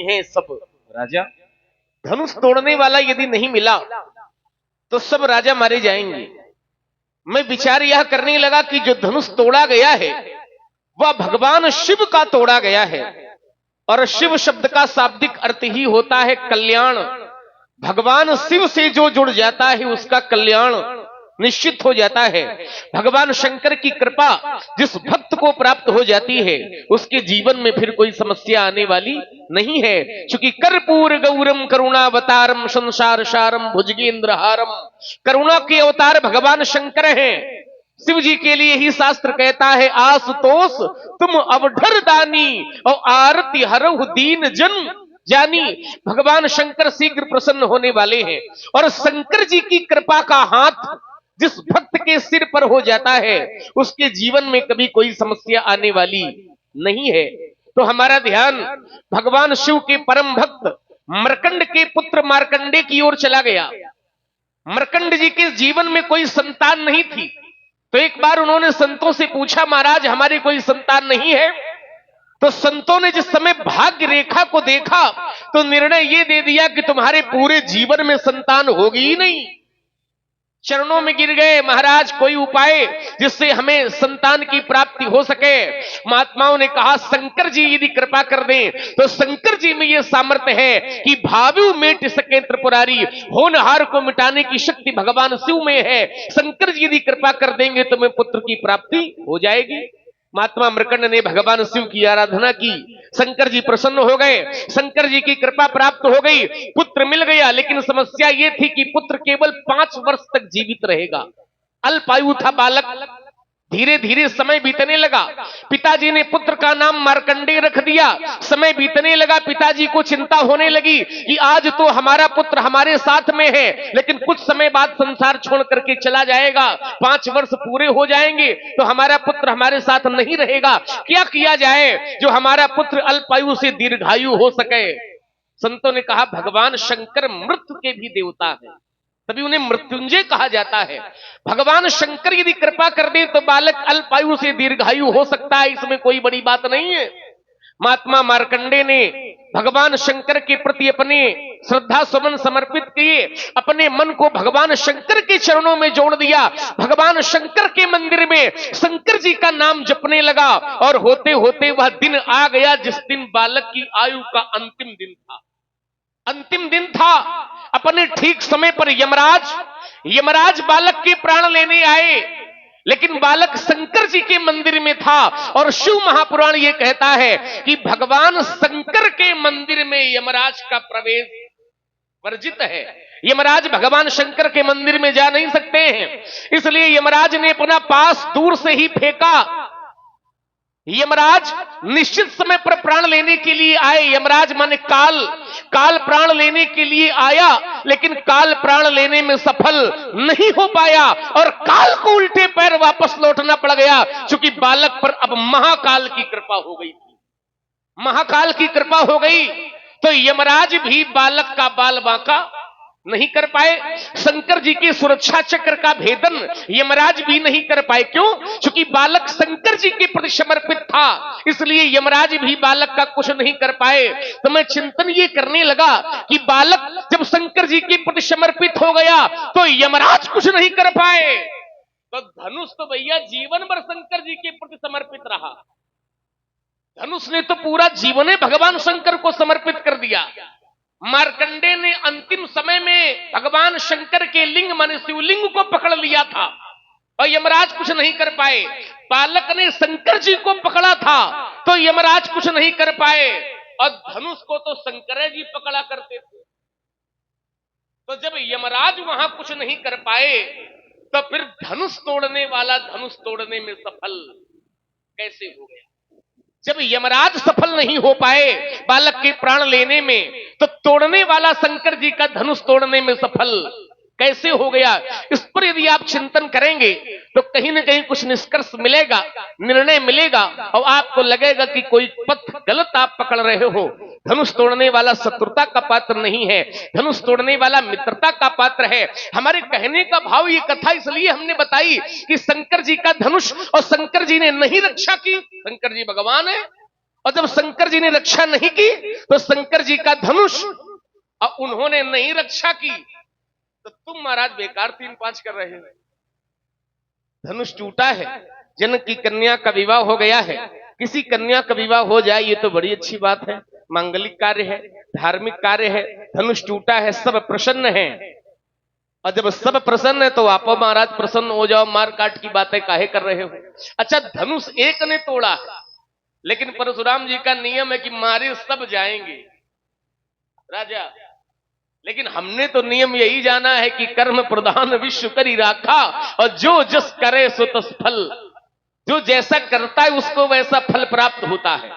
हुई हैं सब राजा। धनुष तोड़ने वाला यदि नहीं मिला तो सब राजा मारे जाएंगे। मैं विचार यह करने लगा कि जो धनुष तोड़ा गया है वह भगवान शिव का तोड़ा गया है, और शिव शब्द का शाब्दिक अर्थ ही होता है कल्याण। भगवान शिव से जो जुड़ जाता है उसका कल्याण निश्चित हो जाता है। भगवान शंकर की कृपा जिस भक्त को प्राप्त हो जाती है उसके जीवन में फिर कोई समस्या आने वाली नहीं है। क्योंकि कर्पूर गौरम करुणावतारम संसार सारम भुजगेंद्रहारम, करुणा के अवतार भगवान शंकर हैं। शिव जी के लिए ही शास्त्र कहता है आशुतोष तुम अवढर दानी और आरती हरहु दीन जन जानी। भगवान शंकर शीघ्र प्रसन्न होने वाले हैं, और शंकर जी की कृपा का हाथ जिस भक्त के सिर पर हो जाता है उसके जीवन में कभी कोई समस्या आने वाली नहीं है। तो हमारा ध्यान भगवान शिव के परम भक्त मर्कंड के पुत्र मार्कंडे की ओर चला गया। मर्कंड जी के जीवन में कोई संतान नहीं थी, तो एक बार उन्होंने संतों से पूछा महाराज हमारी कोई संतान नहीं है। तो संतों ने जिस समय भाग्य रेखा को देखा तो निर्णय ये दे दिया कि तुम्हारे पूरे जीवन में संतान होगी ही नहीं। चरणों में गिर गए, महाराज कोई उपाय जिससे हमें संतान की प्राप्ति हो सके। महात्माओं ने कहा शंकर जी यदि कृपा कर दें तो शंकर जी में यह सामर्थ्य है कि भावु मेट सके त्रिपुरारी, होनहार को मिटाने की शक्ति भगवान शिव में है। शंकर जी यदि कृपा कर देंगे तो मैं पुत्र की प्राप्ति हो जाएगी। महात्मा मृकंड ने भगवान शिव की आराधना की, शंकर जी प्रसन्न हो गए, शंकर जी की कृपा प्राप्त हो गई, पुत्र मिल गया। लेकिन समस्या यह थी कि पुत्र केवल 5 वर्ष तक जीवित रहेगा। अल्पायु था बालक। धीरे धीरे समय बीतने लगा, पिताजी ने पुत्र का नाम मार्कंडेय रख दिया। समय बीतने लगा, पिताजी को चिंता होने लगी कि आज तो हमारा पुत्र हमारे साथ में है लेकिन कुछ समय बाद संसार छोड़ करके चला जाएगा, 5 वर्ष पूरे हो जाएंगे तो हमारा पुत्र हमारे साथ नहीं रहेगा। क्या किया जाए जो हमारा पुत्र अल्पायु से दीर्घायु हो सके। संतों ने कहा भगवान शंकर मृत्यु के भी देवता है, तभी उन्हें मृत्युंजय कहा जाता है। भगवान शंकर यदि कृपा कर दे तो बालक अल्पायु से दीर्घायु हो सकता है, इसमें कोई बड़ी बात नहीं है। महात्मा मार्कंडे ने भगवान शंकर के प्रति अपने श्रद्धा सुमन समर्पित किए, अपने मन को भगवान शंकर के चरणों में जोड़ दिया, भगवान शंकर के मंदिर में शंकर जी का नाम जपने लगा। और होते होते वह दिन आ गया जिस दिन बालक की आयु का अंतिम दिन था। अंतिम दिन था, अपने ठीक समय पर यमराज बालक के प्राण लेने आए, लेकिन बालक शंकर जी के मंदिर में था। और शिव महापुराण यह कहता है कि भगवान शंकर के मंदिर में यमराज का प्रवेश वर्जित है। यमराज भगवान शंकर के मंदिर में जा नहीं सकते हैं, इसलिए यमराज ने अपना पास दूर से ही फेंका। यमराज निश्चित समय पर प्राण लेने के लिए आए। यमराज माने काल प्राण लेने के लिए आया, लेकिन काल प्राण लेने में सफल नहीं हो पाया और काल को उल्टे पैर वापस लौटना पड़ गया, क्योंकि बालक पर अब महाकाल की कृपा हो गई थी। महाकाल की कृपा हो गई तो यमराज भी बालक का बाल बांका नहीं कर पाए। शंकर जी के सुरक्षा चक्र का भेदन यमराज भी नहीं कर पाए। क्यों? क्योंकि बालक शंकर जी के प्रति समर्पित था, इसलिए यमराज भी बालक का कुछ नहीं कर पाए। तो मैं चिंतन ये करने लगा कि बालक जब शंकर जी के प्रति समर्पित हो गया तो यमराज कुछ नहीं कर पाए, तो धनुष तो भैया जीवन भर शंकर जी के प्रति समर्पित रहा। धनुष ने तो पूरा जीवन भगवान शंकर को समर्पित कर दिया। मार्कंडे ने अंतिम समय में भगवान शंकर के लिंग माने शिवलिंग को पकड़ लिया था और यमराज कुछ नहीं कर पाए। बालक ने शंकर जी को पकड़ा था तो यमराज कुछ नहीं कर पाए, और धनुष को तो शंकर जी पकड़ा करते थे। तो जब यमराज वहां कुछ नहीं कर पाए तो फिर धनुष तोड़ने वाला धनुष तोड़ने में सफल कैसे हो गया? जब यमराज सफल नहीं हो पाए बालक के प्राण लेने में, तो तोड़ने वाला शंकर जी का धनुष तोड़ने में सफल कैसे हो गया? इस पर यदि आप चिंतन करेंगे तो कहीं ना कहीं कुछ निष्कर्ष मिलेगा, निर्णय मिलेगा, और आपको लगेगा कि कोई पथ गलत आप पकड़ रहे हो। धनुष तोड़ने वाला शत्रुता का पात्र नहीं है, धनुष तोड़ने वाला मित्रता का पात्र है। हमारे कहने का भाव ये कथा इसलिए हमने बताई कि शंकर जी का धनुष और शंकर जी ने नहीं रक्षा की। शंकर जी भगवान है, और जब शंकर जी ने रक्षा नहीं की तो शंकर जी का धनुष और उन्होंने नहीं रक्षा की तो तुम महाराज बेकार 3-5 कर रहे हो। धनुष टूटा है, जनक की कन्या का विवाह हो गया है। किसी कन्या का विवाह हो जाए ये तो बड़ी अच्छी बात है, मांगलिक कार्य है, धार्मिक कार्य है। धनुष टूटा है, सब प्रसन्न है, और जब सब प्रसन्न है तो आप महाराज प्रसन्न हो जाओ, मार काट की बातें काहे कर रहे हो। अच्छा, धनुष एक ने तोड़ा है, लेकिन परशुराम जी का नियम है कि मारे सब जाएंगे राजा। लेकिन हमने तो नियम यही जाना है कि कर्म प्रधान विश्व करी राखा, और जो जस करे सो तस फल। जो जैसा करता है उसको वैसा फल प्राप्त होता है।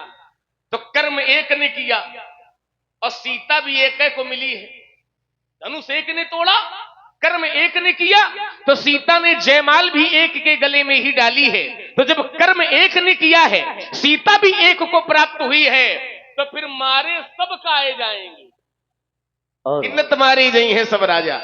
तो कर्म एक ने किया और सीता भी एक को मिली है। धनुष एक ने तोड़ा, कर्म एक ने किया, तो सीता ने जयमाल भी एक के गले में ही डाली है। तो जब कर्म एक ने किया है, सीता भी एक को प्राप्त हुई है, तो फिर मारे सब काहे जाएंगे, किन्नत मारी गई है सब राजा।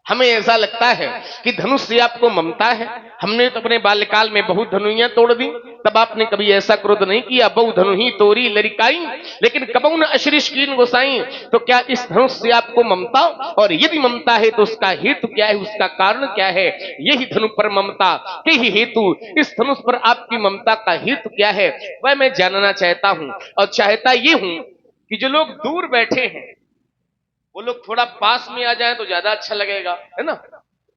हमें ऐसा लगता है कि धनुष से आपको ममता है। हमने तो अपने बाल्यकाल में बहुत धनुइयां तोड़ दी, तब आपने कभी ऐसा क्रोध नहीं किया, बहु धनु ही तोरी लरिकाई, लेकिन कबहु न अश्रीष कीन गोसाई। तो क्या इस धनुष से आपको ममता, और यदि ममता है तो उसका हेतु क्या है, उसका कारण क्या है? यही धनु पर ममता के ही हेतु, इस धनुष पर आपकी ममता का हेतु क्या है, वह मैं जानना चाहता हूं। और चाहता ये हूं कि जो लोग दूर बैठे हैं वो लोग थोड़ा पास में आ जाएं तो ज्यादा अच्छा लगेगा, है ना।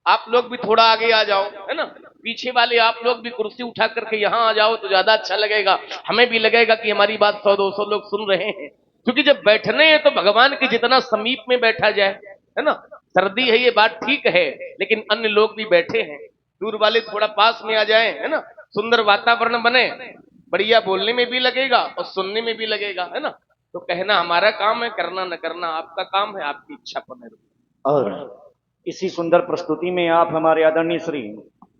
आप लोग भी थोड़ा आगे आ जाओ, है ना। पीछे वाले आप लोग भी कुर्सी उठा करके यहां आ जाओ तो ज्यादा अच्छा लगेगा। हमें भी लगेगा कि हमारी बात 100-200 लोग सुन रहे हैं। क्योंकि जब बैठने हैं तो भगवान के जितना समीप में बैठा जाए, है ना। सर्दी है ये बात ठीक है, लेकिन अन्य लोग भी बैठे हैं, दूर वाले थोड़ा पास में आ जाए, है ना। सुंदर वातावरण बने, बढ़िया बोलने में भी लगेगा और सुनने में भी लगेगा, है ना। तो कहना हमारा काम है, करना न करना आपका काम है, आपकी इच्छा पर निर्भर। और इसी सुंदर प्रस्तुति में आप हमारे आदरणीय श्री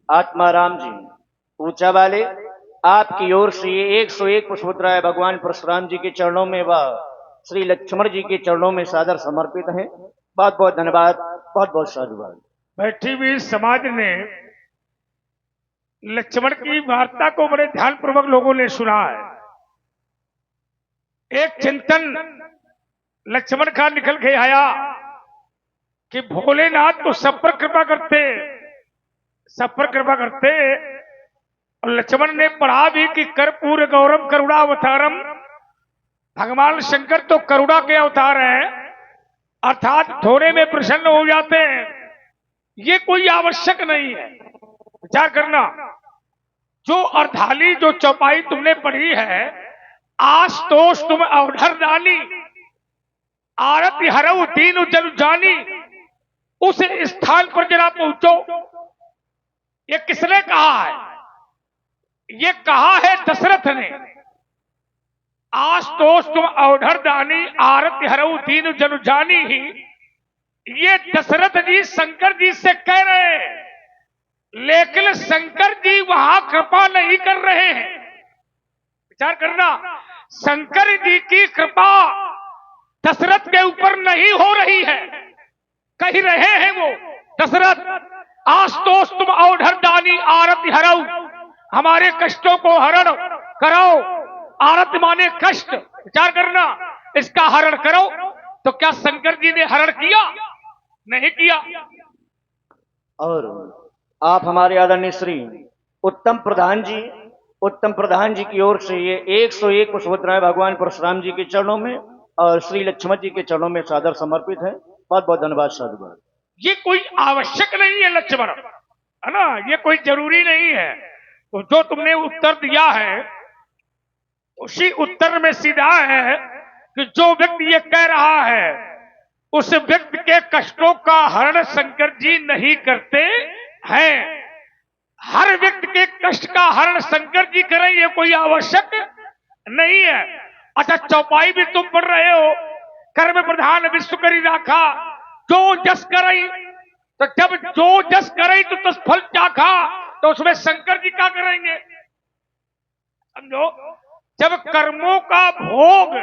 आत्माराम जी ऊंचा वाले, आपकी ओर से ये 101 पुष्पोत्तराय भगवान परशुराम जी के चरणों में व श्री लक्ष्मण जी के चरणों में सादर समर्पित है। बहुत बहुत धन्यवाद, बहुत बहुत साधुवाद। बैठी हुई समाज ने लक्ष्मण की वार्ता को बड़े ध्यानपूर्वक लोगों ने सुना है। एक चिंतन लक्ष्मण का निकल के आया कि भोलेनाथ तो सब पर कृपा करते, सब पर कृपा करते। और लक्ष्मण ने पढ़ा भी कि कर्पूर गौरम करुणावतारम, भगवान शंकर तो करुणा के अवतार हैं, अर्थात थोड़े में प्रसन्न हो जाते हैं। ये कोई आवश्यक नहीं है। विचार करना, जो अर्धाली जो चौपाई तुमने पढ़ी है, आशुतोष तुम अवधर दानी, आरती हरऊ दीन जन जानी, उस स्थान पर जरा पहुंचो। ये किसने कहा है? ये कहा है दशरथ ने। आशुतोष तुम अवधर दानी, आरती हरऊ दीन जन जानी ही, ये दशरथ जी शंकर जी से कह रहे हैं, लेकिन शंकर जी वहां कृपा नहीं कर रहे हैं। विचार करना, शंकर जी की कृपा दशरथ के ऊपर नहीं हो रही है। कह रहे हैं वो दशरथ, आशुतोष तुम अवधर दानी आरती हरऊ, हमारे कष्टों को हरण कराओ। आरती माने कष्ट। विचार करना, इसका हरण करो। तो क्या शंकर जी ने हरण किया? नहीं किया। और आप हमारे आदरणीय श्री उत्तम प्रधान जी, उत्तम प्रधान जी की ओर से ये 101 पुष्पोत्तराय भगवान परशुराम जी के चरणों में और श्री लक्ष्मण जी के चरणों में सादर समर्पित है। बहुत बहुत धन्यवाद, साधुवाद। ये कोई आवश्यक नहीं है लक्ष्मण, है ना, ये कोई जरूरी नहीं है। तो जो तुमने उत्तर दिया है उसी उत्तर में सीधा है कि जो व्यक्ति ये कह रहा है उस व्यक्ति के कष्टों का हरण शंकर जी नहीं करते हैं। हर व्यक्ति के कष्ट का हरण शंकर जी करें, ये कोई आवश्यक नहीं है। अच्छा, चौपाई भी तुम पढ़ रहे हो, कर्म प्रधान विश्व करी राखा, जो जस करई। तो जब जो जस करई तो तस फल चाखा, तो उसमें शंकर जी क्या करेंगे? समझो, जब कर्मों का भोग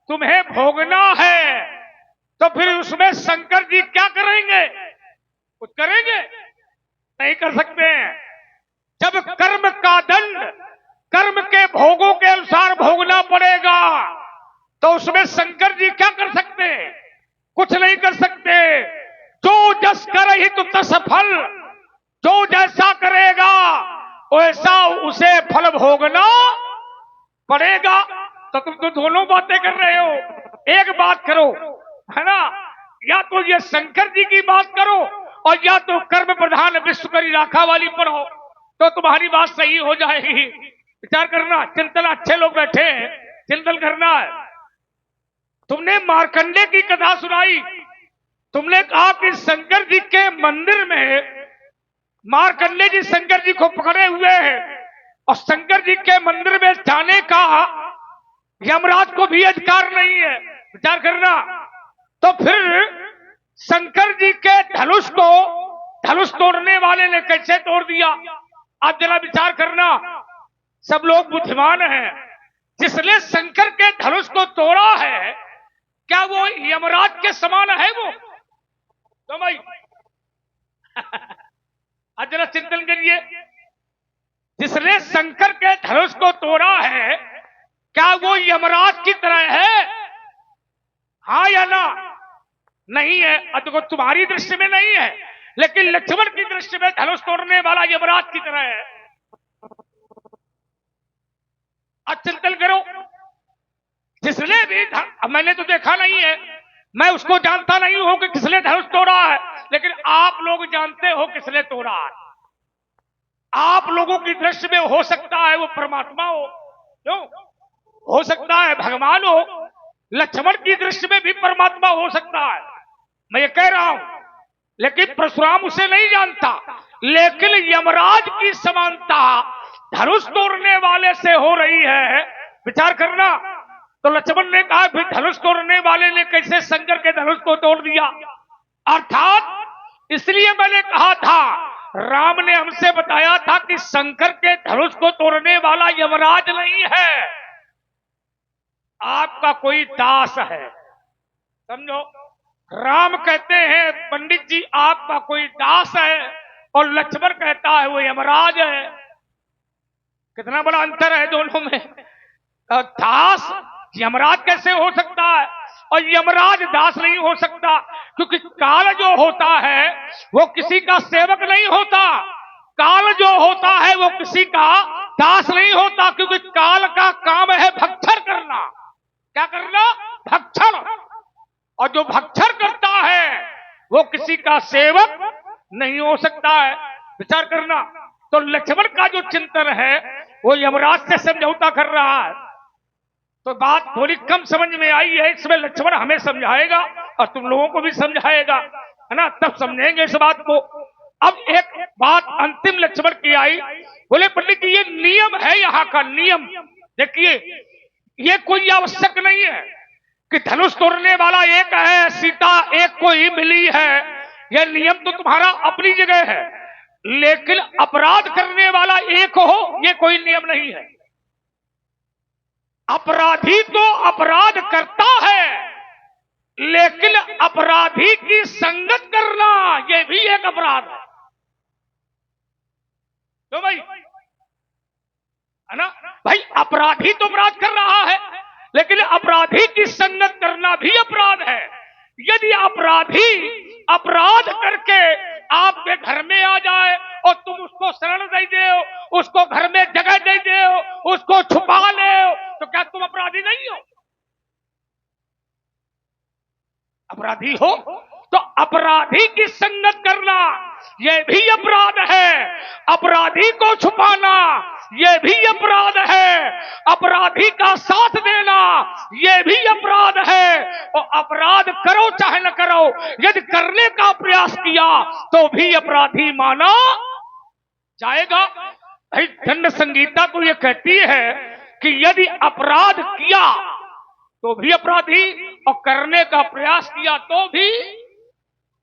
तुम्हें भोगना है तो फिर उसमें शंकर जी क्या करेंगे? कुछ करेंगे? नहीं कर सकते हैं। जब कर्म का दंड कर्म के भोगों के अनुसार भोगना पड़ेगा पड़ेगा तो तुम तो दोनों बातें कर रहे हो। एक बात करो, है ना, या तो ये शंकर जी की बात करो और या तो कर्म प्रधान विश्व करी राखा वाली पढ़ो, तो तुम्हारी बात सही हो जाएगी। विचार करना, चिंतन, अच्छे लोग बैठे हैं, चिंतन करना है। तुमने मार्कंडे की कथा सुनाई, तुमने कहा कि शंकर जी के मंदिर में मार्कंडे जी शंकर जी को पकड़े हुए हैं और शंकर जी के मंदिर में जाने का यमराज को भी अधिकार नहीं है। विचार करना, तो फिर शंकर जी के धनुष को धनुष तोड़ने वाले ने कैसे तोड़ दिया? आप जरा विचार करना, सब लोग बुद्धिमान हैं। जिसने शंकर के धनुष को तोड़ा है, क्या वो यमराज के समान है वो? तो भाई आज जरा चिंतन करिए, जिसने शंकर के धनुष को तोड़ा है, क्या वो यमराज की तरह है? हाँ या ना? नहीं है। देखो, तुम्हारी दृष्टि में नहीं है, लेकिन लक्ष्मण की दृष्टि में धनुष तोड़ने वाला यमराज की तरह है। आज चिंतन करो, जिसने भी मैंने तो देखा नहीं है, मैं उसको जानता नहीं हूं कि किसने धनुष तोड़ा है, लेकिन आप लोग जानते हो किसने तोड़ा है। आप लोगों की दृष्टि में हो सकता है वो परमात्मा हो, क्यों? हो सकता है भगवान हो, लक्ष्मण की दृष्टि में भी परमात्मा हो सकता है, मैं ये कह रहा हूं। लेकिन परशुराम उसे नहीं जानता, लेकिन यमराज की समानता धनुष तोड़ने वाले से हो रही है। विचार करना, तो लक्ष्मण ने कहा फिर धनुष तोड़ने वाले ने कैसे शंकर के धनुष को तोड़ दिया? अर्थात इसलिए मैंने कहा था, राम ने हमसे बताया था कि शंकर के धनुष को तोड़ने वाला यमराज नहीं है, आपका कोई दास है। समझो, राम कहते हैं पंडित जी आपका कोई दास है, और लक्ष्मण कहता है वो यमराज है। कितना बड़ा अंतर है दोनों में। दास यमराज कैसे हो सकता है और यमराज दास नहीं हो सकता? क्योंकि काल जो होता है वो किसी का सेवक नहीं होता, काल जो होता है वो किसी का दास नहीं होता, क्योंकि काल का काम है भक्षण करना। क्या करना? भक्षण। और जो भक्षण करता है वो किसी का सेवक नहीं हो सकता है। विचार करना, तो लक्ष्मण का जो चिंतन है वो यमराज से समझौता कर रहा है। तो बात थोड़ी कम समझ में आई है, इसमें लक्ष्मण हमें समझाएगा और तुम लोगों को भी समझाएगा, है ना, तब समझेंगे इस बात को। अब एक बात अंतिम लक्ष्मण की आई, बोले पंडित जी ये नियम है यहाँ का, नियम देखिए, ये कोई आवश्यक नहीं है कि धनुष तोड़ने वाला एक है, सीता एक को ही मिली है। यह नियम तो तुम्हारा अपनी जगह है, लेकिन अपराध करने वाला एक हो ये कोई नियम नहीं है। अपराधी तो अपराध करता है, लेकिन अपराधी की संगत करना यह भी एक अपराध है। तो भाई, है ना भाई, अपराधी तो अपराध कर रहा है, लेकिन अपराधी की संगत करना भी अपराध है। यदि अपराधी अपराध करके आपके घर में आ जाए और तुम उसको शरण दे दो, उसको घर में जगह दे दो, उसको छुपा ले, तो क्या तुम अपराधी नहीं हो? अपराधी हो। तो अपराधी की संगत करना यह भी अपराध है, अपराधी को छुपाना यह भी अपराध है, अपराधी का साथ देना यह भी अपराध है। और अपराध करो चाहे न करो, यदि करने का प्रयास किया तो भी अपराधी माना जाएगा। भाई दंड संहिता तो यह कहती है कि यदि अपराध किया तो भी अपराधी, और करने का प्रयास किया तो भी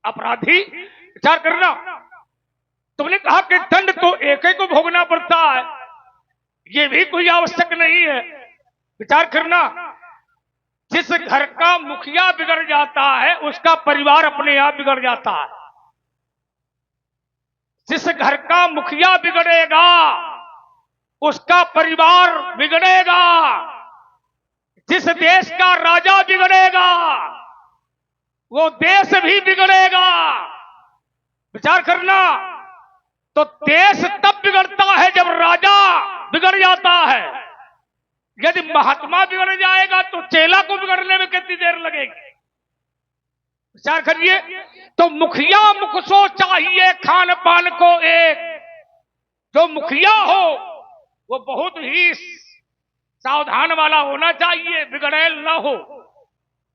अपराधी। विचार करना, तुमने कहा कि दंड तो एक ही को भोगना पड़ता है, यह भी कोई आवश्यक नहीं है। विचार करना, जिस घर का मुखिया बिगड़ जाता है उसका परिवार अपने आप बिगड़ जाता है। जिस घर का मुखिया बिगड़ेगा उसका परिवार बिगड़ेगा, जिस देश का राजा बिगड़ेगा वो देश भी बिगड़ेगा। विचार करना, तो देश तब बिगड़ता है जब राजा बिगड़ जाता है, यदि महात्मा बिगड़ जाएगा तो चेला को बिगड़ने में कितनी देर लगेगी? विचार करिए। तो मुखिया मुख सो चाहिए खान पान को एक। जो मुखिया हो वो बहुत ही सावधान वाला होना चाहिए, बिगड़ैल ना हो।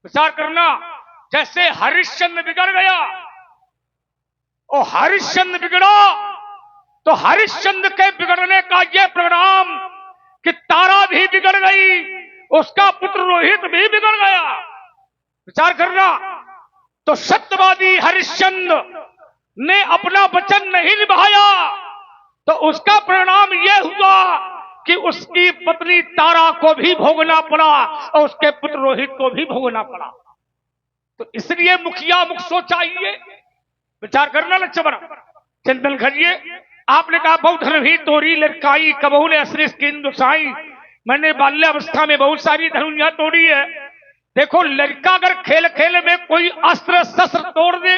विचार करना, जैसे हरिश्चंद्र बिगड़ गया और हरिश्चंद्र बिगड़ा तो हरिश्चंद्र के बिगड़ने का यह परिणाम कि तारा भी बिगड़ गई, उसका पुत्र रोहित भी बिगड़ गया। विचार करना, तो सत्यवादी हरिश्चंद्र ने अपना वचन नहीं निभाया तो उसका परिणाम यह हुआ कि उसकी पत्नी तारा को भी भोगना पड़ा और उसके पुत्र रोहित को भी भोगना पड़ा। तो इसलिए मुखिया मुख सो चाहिए। विचार करना लक्ष्मण, चिंतन करिए। आपने कहा बहुत धन भी तोड़ी लड़काई, कबहू ने अश्रेष किंदु साई। मैंने बाल्यावस्था में बहुत सारी धनुइयां तोड़ी है। देखो, लड़का अगर खेल खेल में कोई अस्त्र शस्त्र तोड़ दे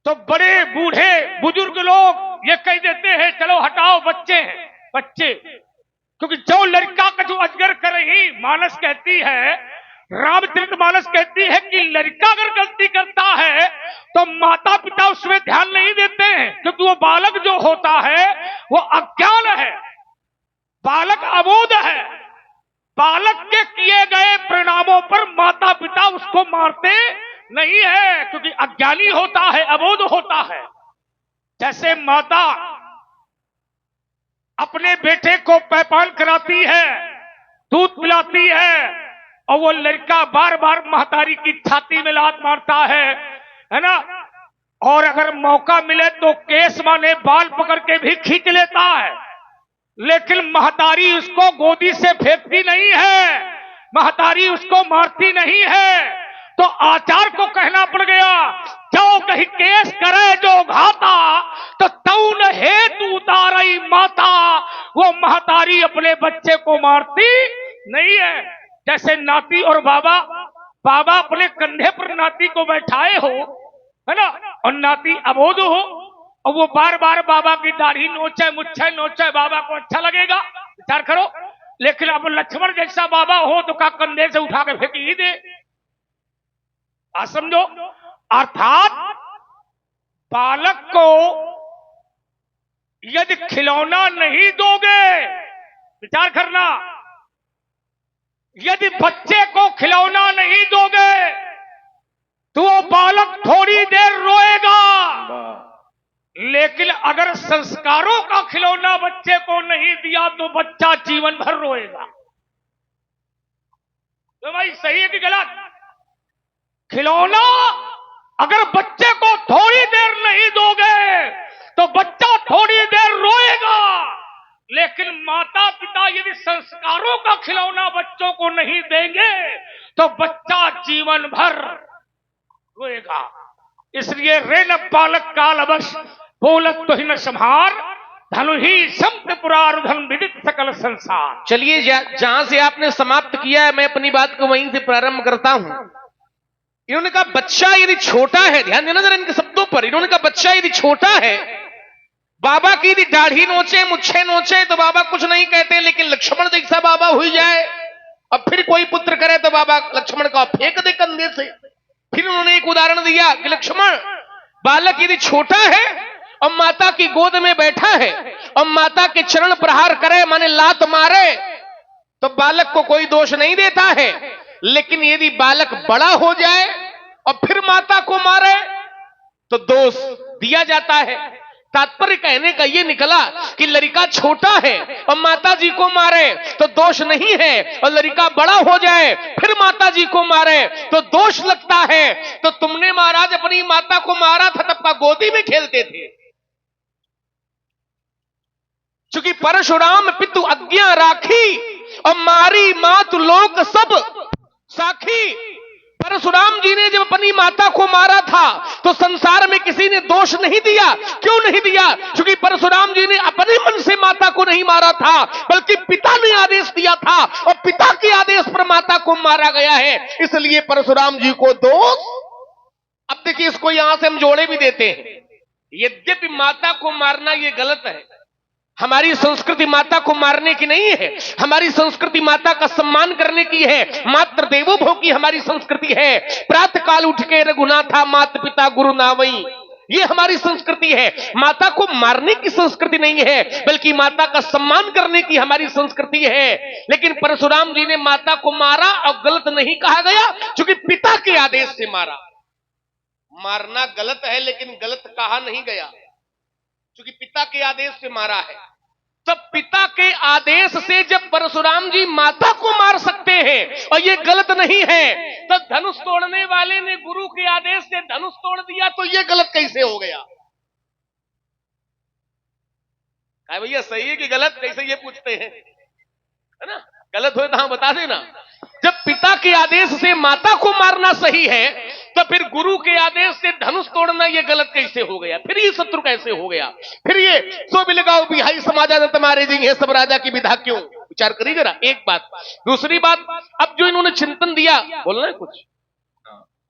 तो बड़े बूढ़े बुजुर्ग लोग ये कह देते हैं चलो हटाओ, बच्चे हैं बच्चे। क्योंकि जो लड़का का जो अजगर कर रही, मानस कहती है, रामचरित मानस कहती है कि लड़का अगर गलती करता है तो माता पिता उसमें ध्यान नहीं देते हैं, क्योंकि वो बालक जो होता है वो अज्ञान है, बालक अबोध है। बालक के किए गए परिणामों पर माता पिता उसको मारते नहीं है, क्योंकि अज्ञानी होता है, अबोध होता है। जैसे माता अपने बेटे को पैपान कराती है, दूध पिलाती है, और वो लड़का बार बार महतारी की छाती में लात मारता है ना। और अगर मौका मिले तो केस माने बाल पकड़ के भी खींच लेता है, लेकिन महतारी उसको गोदी से फेंकती नहीं है, महतारी उसको मारती नहीं है। तो आचार को कहना पड़ गया, जो कहीं केस करे जो घाता, तो तौन हेतु उतारई माता। वो महतारी अपने बच्चे को मारती नहीं है। जैसे नाती और बाबा, बाबा अपने कंधे पर नाती को बैठाए हो, है ना, और नाती अबोध हो, और वो बार बार बाबा की दाढ़ी नोचे, मुच्छे नोचे, बाबा को अच्छा लगेगा? विचार करो। लेकिन अब लक्ष्मण जैसा बाबा हो तो का कंधे से उठा के फेंक ही दे। आ समझो, अर्थात बालक को यदि खिलौना नहीं दोगे, विचार करना, यदि बच्चे को खिलौना नहीं दोगे तो वो बालक थोड़ी देर रोएगा, लेकिन अगर संस्कारों का खिलौना बच्चे को नहीं दिया तो बच्चा जीवन भर रोएगा। तो भाई सही है कि गलत? खिलौना अगर बच्चे को थोड़ी देर नहीं दोगे तो बच्चा थोड़ी देर रोएगा, लेकिन माता पिता यदि संस्कारों का खिलौना बच्चों को नहीं देंगे तो बच्चा जीवन भर रोएगा। इसलिए रे न बालक काल अवश्य बोलत तो ही न संहार, धनु ही संत पुरार धन विदित सकल संसार। चलिए, जहां से आपने समाप्त किया है मैं अपनी बात को वहीं से प्रारंभ करता हूं। इन्होंने कहा बच्चा यदि छोटा है, ध्यान देना जरा इनके शब्दों पर। इन्होंने कहा बच्चा यदि छोटा है, बाबा की यदि दाढ़ी नोचे, मुच्छे नोचे तो बाबा कुछ नहीं कहते, लेकिन लक्ष्मण जैसा बाबा हुई जाए और फिर कोई पुत्र करे तो बाबा लक्ष्मण का फेंक दे कंधे से। फिर उन्होंने एक उदाहरण दिया कि लक्ष्मण, बालक यदि छोटा है और माता की गोद में बैठा है और माता के चरण प्रहार करे, माने लात मारे, तो बालक को कोई दोष नहीं देता है। लेकिन यदि बालक बड़ा हो जाए और फिर माता को मारे तो दोष दिया जाता है। तात्पर्य कहने का यह निकला कि लड़का छोटा है और माता जी को मारे तो दोष नहीं है, और लड़का बड़ा हो जाए फिर माता जी को मारे तो दोष लगता है। तो तुमने महाराज अपनी माता को मारा था तब का गोदी में खेलते थे। चूंकि परशुराम पितु आज्ञा राखी और मारी मात लोक सब साखी। परशुराम जी ने जब अपनी माता को मारा था तो संसार में किसी ने दोष नहीं दिया। क्यों नहीं दिया? क्योंकि परशुराम जी ने अपने मन से माता को नहीं मारा था, बल्कि पिता ने आदेश दिया था और पिता के आदेश पर माता को मारा गया है, इसलिए परशुराम जी को दोष। अब देखिए, इसको यहां से हम जोड़े भी देते हैं। यद्यपि माता को मारना यह गलत है, हमारी संस्कृति माता को मारने की नहीं है, हमारी संस्कृति माता का सम्मान करने की है। मातृ देवो भव की हमारी संस्कृति है। प्रातः काल उठ के रघुनाथा मात पिता गुरु नावई, ये हमारी संस्कृति है। माता को मारने की संस्कृति नहीं है, बल्कि माता का सम्मान करने की हमारी संस्कृति है। लेकिन परशुराम जी ने माता को मारा और गलत नहीं कहा गया, क्योंकि पिता के आदेश से मारा। मारना गलत है, लेकिन गलत कहा नहीं गया, क्योंकि पिता के आदेश से मारा है। तब पिता के आदेश से जब परशुराम जी माता को मार सकते हैं और ये गलत नहीं है, तो धनुष तोड़ने वाले ने गुरु के आदेश से धनुष तोड़ दिया, तो ये गलत कैसे हो गया? कहा भैया सही है कि गलत, कैसे ये पूछते हैं, है ना? गलत हो तो हाँ बता देना। जब पिता के आदेश से माता को मारना सही है, तो फिर गुरु के आदेश से धनुष तोड़ना ये गलत कैसे हो गया? फिर ये शत्रु कैसे हो गया? फिर ये सो बिलगाओ बिहाई समाजा तुम्हारे जी है सब राजा की विधा क्यों? विचार करिए जरा। एक बात। दूसरी बात, अब जो इन्होंने चिंतन दिया, बोलना है कुछ?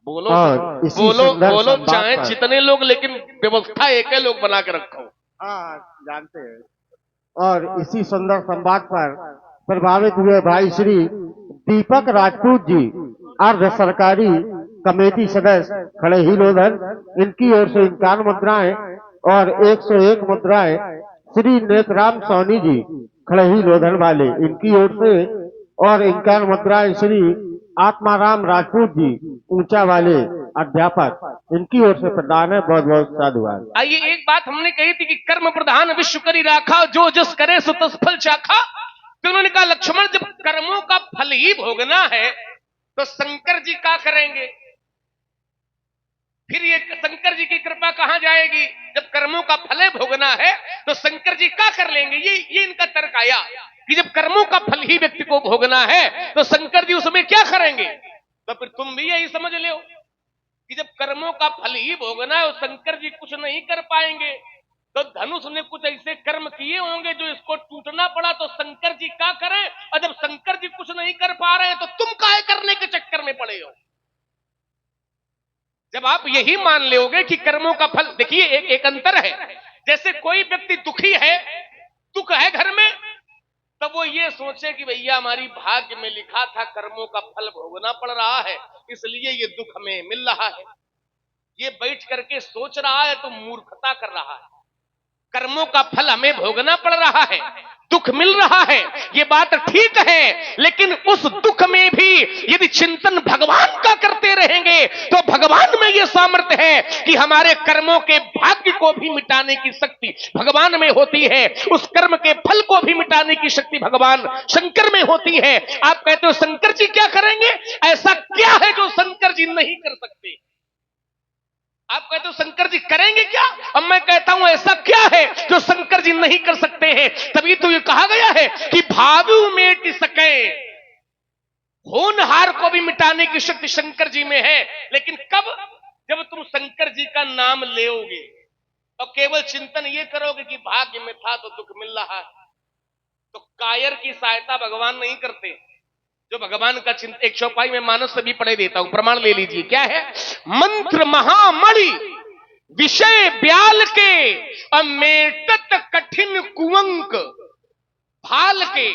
बोलो बोलो बोलो, चाहे जितने लोग, लेकिन व्यवस्था एक है, लोग बना के रखो। हाँ जानते हैं। और इसी सुंदर संवाद पर प्रभावित हुए भाई श्री दीपक राजपूत जी, अर्ध सरकारी कमेटी सदस्य, खड़े ही लोधन, इनकी ओर से 51 मुद्राएं और 101 मुद्राएं श्री नेतराम सोनी जी, खड़े ही लोधन वाले, इनकी ओर से, और 51 मुद्राएं श्री आत्माराम राजपूत जी, ऊंचा वाले अध्यापक, इनकी ओर से प्रदान है। बहुत बहुत साधुवाद। आइए, एक बात हमने कही थी कि कर्म प्रधान विश्व करी राखा, जो जस करे सो तस फल चाखा। तो उन्होंने कहा लक्ष्मण, जब कर्मों का फल ही भोगना है तो शंकर जी क्या करेंगे? फिर ये शंकर जी की कृपा कहां जाएगी? जब कर्मों का फल भोगना है तो शंकर जी क्या कर लेंगे? ये इनका तर्क आया कि जब कर्मों का फल ही व्यक्ति को भोगना है तो शंकर जी उसमें क्या करेंगे? तो फिर तुम भी यही समझ लो कि जब कर्मों का फल ही भोगना है और शंकर जी कुछ नहीं कर पाएंगे, तो धनुष ने कुछ ऐसे कर्म किए होंगे जो इसको टूटना पड़ा, तो शंकर जी क्या करें? और जब शंकर जी कुछ नहीं कर पा रहे हैं तो तुम काहे करने के चक्कर में पड़े हो? जब आप यही मान लोगे कि कर्मों का फल, देखिए एक अंतर है। जैसे कोई व्यक्ति दुखी है, दुख है घर में, तब वो ये सोचे कि भैया हमारी भाग्य में लिखा था कर्मों का फल भोगना पड़ रहा है, इसलिए ये दुख हमें मिल रहा है। ये बैठ करके सोच रहा है तो मूर्खता कर रहा है। कर्मों का फल हमें भोगना पड़ रहा है, दुख मिल रहा है, ये बात ठीक है, लेकिन उस दुख में भी यदि चिंतन भगवान का करते रहेंगे तो भगवान में यह सामर्थ्य है कि हमारे कर्मों के भाग्य को भी मिटाने की शक्ति भगवान में होती है, उस कर्म के फल को भी मिटाने की शक्ति भगवान शंकर में होती है। आप कहते हो शंकर जी क्या करेंगे? ऐसा क्या है जो शंकर जी नहीं कर सकते? आप कहते हो शंकर जी करेंगे क्या? अब मैं कहता हूं ऐसा क्या है जो शंकर जी नहीं कर सकते हैं? तभी तो ये कहा गया है कि भावु मिट सके, होनहार को भी मिटाने की शक्ति शंकर जी में है। लेकिन कब? जब तुम शंकर जी का नाम लेओगे और केवल चिंतन ये करोगे कि भाग्य में था तो दुख मिल रहा है, तो कायर की सहायता भगवान नहीं करते। जो भगवान का चिंतन, एक चौपाई में मानस से भी पढ़े देता हूं, प्रमाण ले लीजिए। क्या है? मंत्र महामणि विषय ब्याल के अमेटत कठिन कुंवंक, भाल के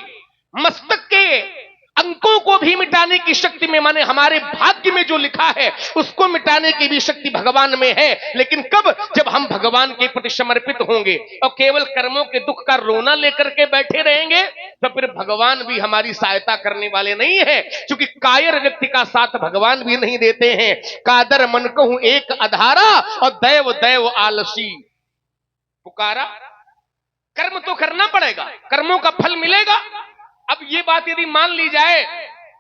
मस्तक के अंकों को भी मिटाने की शक्ति में, माने हमारे भाग्य में जो लिखा है उसको मिटाने की भी शक्ति भगवान में है। लेकिन कब? जब हम भगवान के प्रति समर्पित होंगे और केवल कर्मों के दुख का रोना लेकर के बैठे रहेंगे, तो फिर भगवान भी हमारी सहायता करने वाले नहीं है, क्योंकि कायर व्यक्ति का साथ भगवान भी नहीं देते हैं। कादर मन कहूं एक अधारा और दैव दैव आलसी पुकारा। कर्म तो करना पड़ेगा, कर्मों का फल मिलेगा। अब ये बात यदि मान ली जाए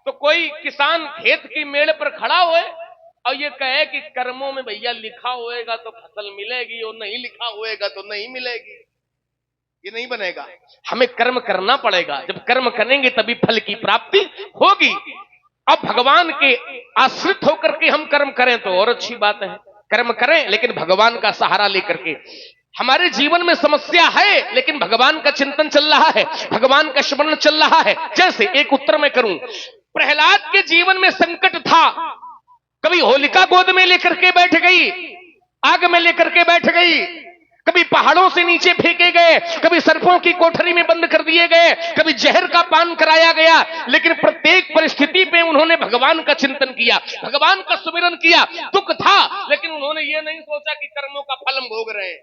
तो कोई किसान खेत की मेड़ पर खड़ा हुए और ये कहे कि कर्मों में भैया लिखा होएगा तो फसल मिलेगी और नहीं लिखा होएगा तो नहीं मिलेगी, ये नहीं बनेगा। हमें कर्म करना पड़ेगा, जब कर्म करेंगे तभी फल की प्राप्ति होगी। अब भगवान के आश्रित होकर के हम कर्म करें तो और अच्छी बात है, कर्म करें लेकिन भगवान का सहारा लेकर के। हमारे जीवन में समस्या है लेकिन भगवान का चिंतन चल रहा है, भगवान का स्मरण चल रहा है। जैसे एक उत्तर मैं करूं, प्रहलाद के जीवन में संकट था, कभी होलिका गोद में लेकर के बैठ गई, आग में लेकर के बैठ गई, कभी पहाड़ों से नीचे फेंके गए, कभी सर्पों की कोठरी में बंद कर दिए गए, कभी जहर का पान कराया गया, लेकिन प्रत्येक परिस्थिति पे उन्होंने भगवान का चिंतन किया, भगवान का सुमिरन किया। दुख था, लेकिन उन्होंने ये नहीं सोचा कि कर्मों का फल हम भोग रहे हैं।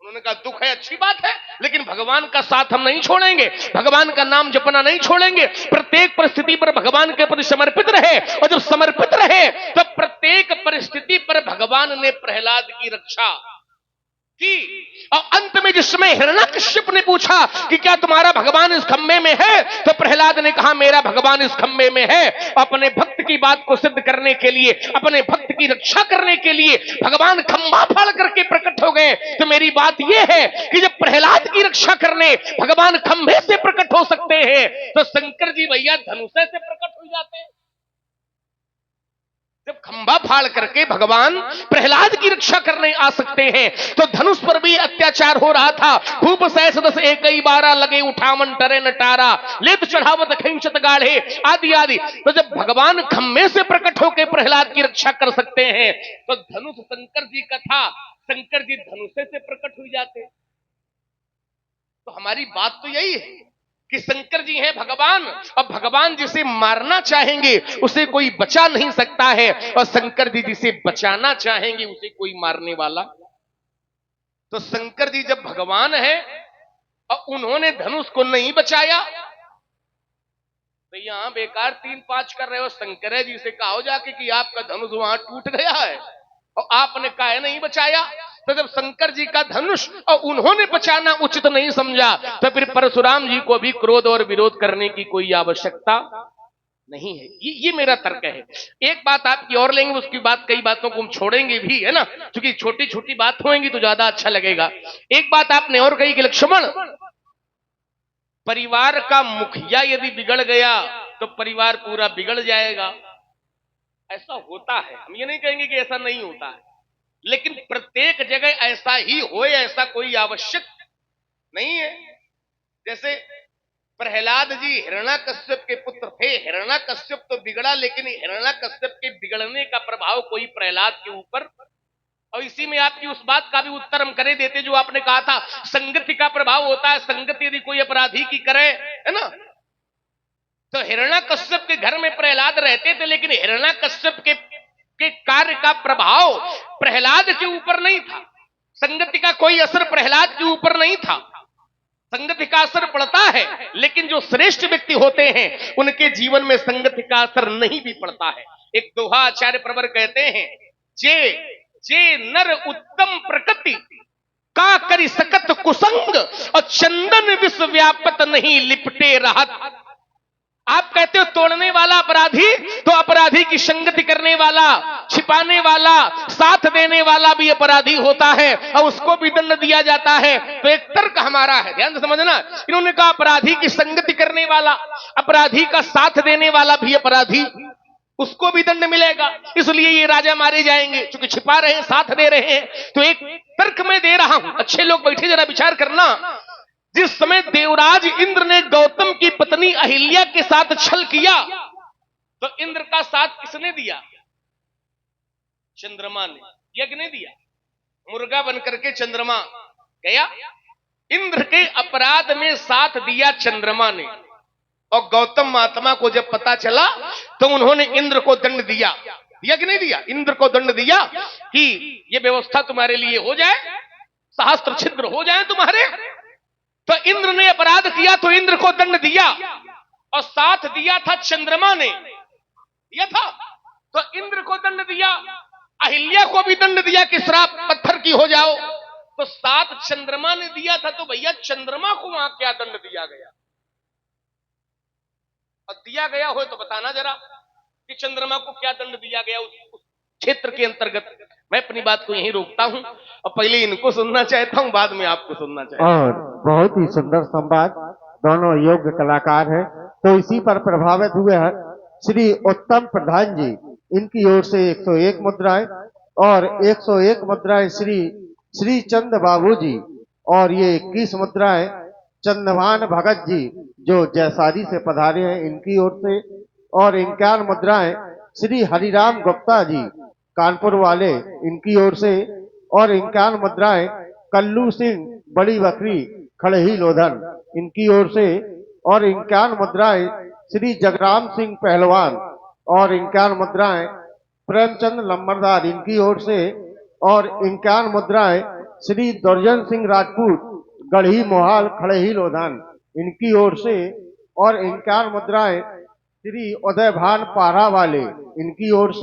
उन्होंने कहा दुख है, अच्छी बात है, लेकिन भगवान का साथ हम नहीं छोड़ेंगे, भगवान का नाम जपना नहीं छोड़ेंगे। प्रत्येक परिस्थिति पर भगवान के प्रति समर्पित रहे, और जब समर्पित रहे तो प्रत्येक परिस्थिति पर भगवान ने प्रहलाद की रक्षा की। और अंत में जिस समय हिरण्यकश्यप ने पूछा कि क्या तुम्हारा भगवान इस खंबे में है, तो प्रहलाद ने कहा मेरा भगवान इस खंबे में है। अपने भक्त की बात को सिद्ध करने के लिए, अपने भक्त की रक्षा करने के लिए भगवान खंबा फाड़ करके प्रकट हो गए। तो मेरी बात यह है कि जब प्रहलाद की रक्षा करने भगवान खंबे से प्रकट हो सकते हैं, तो शंकर जी भैया धनुषे से प्रकट हो जाते हैं। जब खंबा फाड़ करके भगवान प्रहलाद की रक्षा करने आ सकते हैं, तो धनुष पर भी अत्याचार हो रहा था। खूब सहस दस एक कई 12 लगे उठावन टरे नटारा, लेत चढ़ावत खिंचत गाढ़े आदि आदि। तो जब भगवान खंबे से प्रकट होकर प्रहलाद की रक्षा कर सकते हैं, तो धनुष शंकर जी का था, शंकर जी धनुषे से प्रकट हो जाते। तो हमारी बात तो यही है कि शंकर जी हैं भगवान, और भगवान जिसे मारना चाहेंगे उसे कोई बचा नहीं सकता है, और शंकर जी जिसे बचाना चाहेंगे उसे कोई मारने वाला। तो शंकर जी जब भगवान है और उन्होंने धनुष को नहीं बचाया, तो यहां बेकार 3-5 कर रहे हो। शंकर जी से कहो जाके कि आपका धनुष वहां टूट गया है और आपने काहे नहीं बचाया। तो जब शंकर जी का धनुष और उन्होंने बचाना उचित नहीं समझा, तो फिर परशुराम जी को भी क्रोध और विरोध करने की कोई आवश्यकता नहीं है। ये मेरा तर्क है। एक बात आपकी और लेंगे, उसकी बात कई बातों को हम छोड़ेंगे भी, है ना, क्योंकि छोटी छोटी बात होंगी तो ज्यादा अच्छा लगेगा। एक बात आपने और कही कि लक्ष्मण, परिवार का मुखिया यदि बिगड़ गया तो परिवार पूरा बिगड़ जाएगा। ऐसा होता है, हम ये नहीं कहेंगे कि ऐसा नहीं होता है, लेकिन प्रत्येक जगह ऐसा ही हो, ऐसा कोई आवश्यक नहीं है। जैसे प्रहलाद जी हिरण्यकश्यप के पुत्र थे, हिरण्यकश्यप तो बिगड़ा, लेकिन हिरण्यकश्यप के बिगड़ने का प्रभाव कोई प्रहलाद के ऊपर। और इसी में आपकी उस बात का भी उत्तर हम करे देते जो आपने कहा था, संगति का प्रभाव होता है। संगति यदि कोई अपराधी की करे, है ना, तो हिरण्यकश्यप के घर में प्रहलाद रहते थे, लेकिन हिरण्यकश्यप के कार्य का प्रभाव प्रहलाद के ऊपर नहीं था। संगति का कोई असर प्रहलाद के ऊपर नहीं था। संगति का असर पड़ता है, लेकिन जो श्रेष्ठ व्यक्ति होते हैं उनके जीवन में संगति का असर नहीं भी पड़ता है। एक दोहा आचार्य प्रवर कहते हैं, जे नर उत्तम प्रकृति का करी सकत कुसंग, और चंदन विश्व व्यापत नहीं लिपटे रहत। आप कहते हो तोड़ने वाला अपराधी, तो अपराधी की संगति करने वाला, छिपाने वाला, साथ देने वाला भी अपराधी होता है और उसको भी दंड दिया जाता है। तो एक तर्क हमारा है, ध्यान से समझना। इन्होंने कहा अपराधी की संगति करने वाला, अपराधी का साथ देने वाला भी अपराधी, उसको भी दंड मिलेगा, इसलिए ये राजा मारे जाएंगे, क्योंकि छिपा रहे हैं, साथ दे रहे हैं। तो एक तर्क मैं दे रहा हूं, अच्छे लोग बैठे जरा विचार करना। जिस समय देवराज इंद्र ने गौतम की पत्नी अहिल्या के साथ छल किया, तो इंद्र का साथ किसने दिया? चंद्रमा ने। यज्ञ ने दिया, मुर्गा बनकर के चंद्रमा गया। इंद्र के अपराध में साथ दिया चंद्रमा ने, और गौतम महात्मा को जब पता चला तो उन्होंने इंद्र को दंड दिया। यज्ञ नहीं दिया, इंद्र को दंड दिया कि ये व्यवस्था तुम्हारे लिए हो जाए, सहस्त्र छिद्र हो जाए तुम्हारे। तो इंद्र ने अपराध किया तो इंद्र को दंड दिया, और साथ दिया था चंद्रमा ने, दिया था तो इंद्र को दंड दिया, अहिल्या को भी दंड दिया कि श्राप पत्थर की हो जाओ। तो साथ चंद्रमा ने दिया था, तो भैया चंद्रमा को वहां क्या दंड दिया गया? और दिया गया हो तो बताना जरा कि चंद्रमा को क्या दंड दिया गया उस क्षेत्र के अंतर्गत। मैं अपनी बात को यहीं रोकता हूं और पहले इनको सुनना चाहता हूं, बाद में आपको सुनना चाहता हूं। और बहुत ही सुंदर संवाद, दोनों योग्य कलाकार हैं। तो इसी पर प्रभावित हुए हैं श्री उत्तम प्रधान जी, इनकी ओर से 101 मुद्राएं और 101 मुद्राएं श्री चंद बाबू जी, और ये 21 मुद्राएं चंद्रभान भगत जी जो जयसारी से पधारे हैं, इनकी ओर से, और 51 मुद्राएं श्री हरिराम गुप्ता जी कानपुर वाले, इनकी ओर से, और 51 मुद्राएं कल्लू सिंह बड़ी बकरी खड़ही लोधन इनकी ओर से, और 51 मुद्राएं श्री जगराम सिंह पहलवान और 51 मुद्राएं प्रेमचंद लंबरदार इनकी ओर से, और 51 मुद्राएं श्री दुर्जन सिंह राजपूत गढ़ी मोहाल खड़ही लोधन इनकी ओर से, और 51 मुद्राएं श्री उदय भान पारा वाले इनकी ओर से